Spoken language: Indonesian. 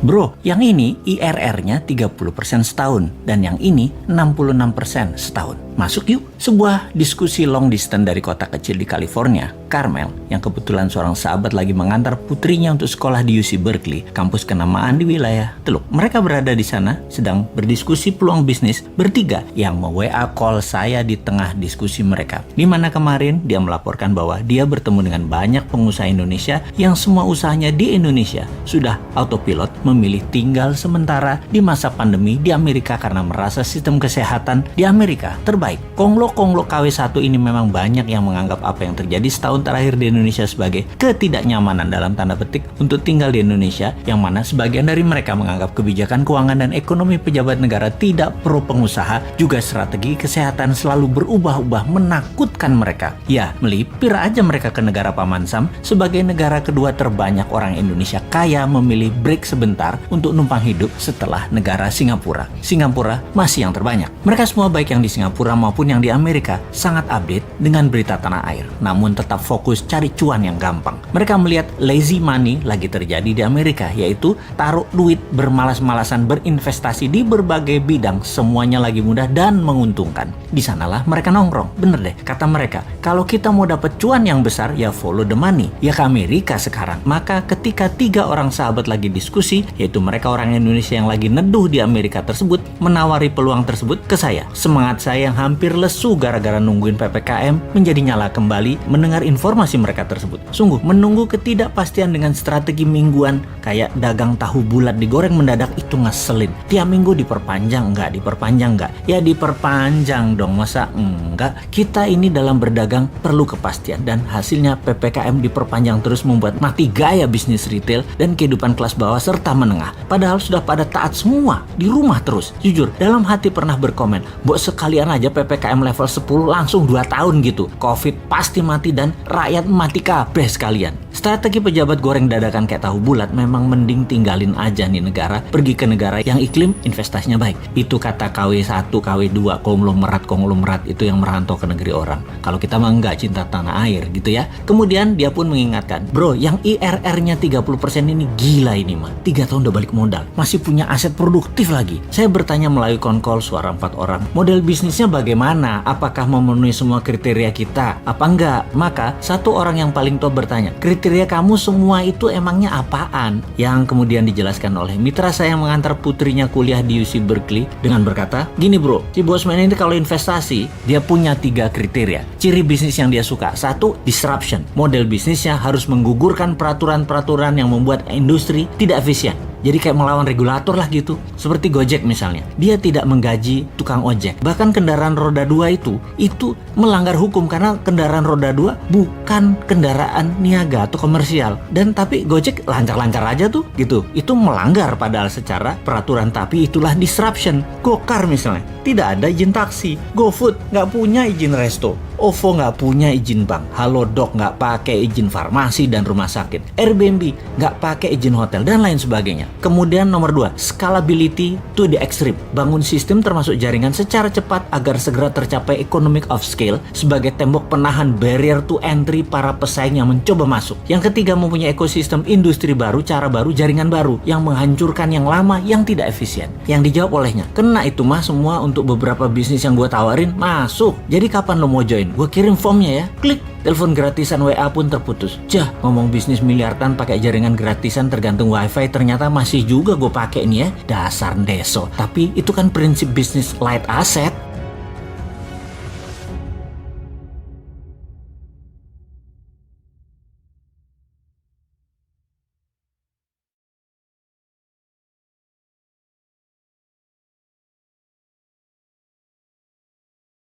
Bro, yang ini IRR-nya 30% setahun dan yang ini 66% setahun. Masuk yuk. Sebuah diskusi long distance dari kota kecil di California, Carmel, yang kebetulan seorang sahabat lagi mengantar putrinya untuk sekolah di UC Berkeley, kampus kenamaan di wilayah Teluk. Mereka berada di sana sedang berdiskusi peluang bisnis bertiga yang me-WA call saya di tengah diskusi mereka. Di mana kemarin dia melaporkan bahwa dia bertemu dengan banyak pengusaha Indonesia yang semua usahanya di Indonesia sudah autopilot memilih tinggal sementara di masa pandemi di Amerika karena merasa sistem kesehatan di Amerika terbaik. Konglo-konglo KW1 ini memang banyak yang menganggap apa yang terjadi setahun terakhir di Indonesia sebagai ketidaknyamanan dalam tanda petik untuk tinggal di Indonesia, yang mana sebagian dari mereka menganggap kebijakan keuangan dan ekonomi pejabat negara tidak pro pengusaha, juga strategi kesehatan selalu berubah-ubah menakutkan mereka. Ya, melipir aja mereka ke negara Paman Sam sebagai negara kedua terbanyak orang Indonesia kaya memilih break sebentar untuk numpang hidup setelah negara Singapura. Singapura masih yang terbanyak. Mereka semua baik yang di Singapura maupun yang di Amerika sangat update dengan berita tanah air, namun tetap fokus cari cuan yang gampang. Mereka melihat lazy money lagi terjadi di Amerika, yaitu taruh duit bermalas-malasan berinvestasi di berbagai bidang, semuanya lagi mudah dan menguntungkan. Di sanalah mereka nongkrong. Bener deh, kata mereka, kalau kita mau dapat cuan yang besar ya follow the money, ya ke Amerika sekarang. Maka ketika 3 orang sahabat lagi diskusi, yaitu mereka orang Indonesia yang lagi neduh di Amerika tersebut, menawari peluang tersebut ke saya. Semangat saya yang hampir lesu gara-gara nungguin PPKM menjadi nyala kembali mendengar informasi mereka tersebut. Sungguh, menunggu ketidakpastian dengan strategi mingguan kayak dagang tahu bulat digoreng mendadak itu ngeselin. Tiap minggu diperpanjang enggak? Ya diperpanjang dong, masa enggak? Kita ini dalam berdagang perlu kepastian dan hasilnya PPKM diperpanjang terus membuat mati gaya bisnis retail dan kehidupan kelas bawah serta menengah. Padahal sudah pada taat semua, di rumah terus. Jujur, dalam hati pernah berkomen, "Mbok sekalian aja PPKM level 10 langsung 2 tahun gitu. Covid pasti mati dan rakyat mati kabeh sekalian." Strategi pejabat goreng dadakan kayak tahu bulat memang mending tinggalin aja nih negara, pergi ke negara yang iklim investasinya baik. Itu kata KW1, KW2, konglomerat itu yang merantau ke negeri orang. Kalau kita mah enggak, cinta tanah air gitu ya. Kemudian dia pun mengingatkan, "Bro, yang IRR-nya 30% ini gila ini mah. 3 tahun udah balik modal. Masih punya aset produktif lagi." Saya bertanya melalui konkol suara 4 orang, model bisnisnya bagaimana? Apakah memenuhi semua kriteria kita? Apa enggak? Maka satu orang yang paling top bertanya, "Kriteria kamu semua itu emangnya apaan?" Yang kemudian dijelaskan oleh mitra saya yang mengantar putrinya kuliah di UC Berkeley dengan berkata, "Gini bro, si Bosman ini kalau investasi, dia punya 3 kriteria. Ciri bisnis yang dia suka. 1, disruption. Model bisnisnya harus menggugurkan peraturan-peraturan yang membuat industri tidak efisien. Jadi kayak melawan regulator lah gitu. Seperti Gojek misalnya. Dia tidak menggaji tukang ojek. Bahkan kendaraan roda 2 itu melanggar hukum karena kendaraan roda 2 bukan kendaraan niaga atau komersial. Dan tapi Gojek lancar-lancar aja tuh gitu. Itu melanggar padahal secara peraturan, tapi itulah disruption. Gokar misalnya, tidak ada izin taksi. GoFood nggak punya izin resto. OVO nggak punya izin bank. Halodoc nggak pakai izin farmasi dan rumah sakit. Airbnb nggak pakai izin hotel dan lain sebagainya. Kemudian nomor 2, scalability to the extreme. Bangun sistem termasuk jaringan secara cepat agar segera tercapai economic of scale sebagai tembok penahan barrier to entry para pesaing yang mencoba masuk. Yang ketiga, mempunyai ekosistem industri baru, cara baru, jaringan baru yang menghancurkan yang lama yang tidak efisien. Yang dijawab olehnya, "Kena itu mah semua untuk beberapa bisnis yang gue tawarin masuk. Jadi kapan lo mau join? Gue kirim formnya ya." Klik. Telepon gratisan WA pun terputus. Ngomong bisnis miliaran pakai jaringan gratisan tergantung wifi ternyata masih juga gue pakai nih ya. Dasar deso. Tapi itu kan prinsip bisnis light asset.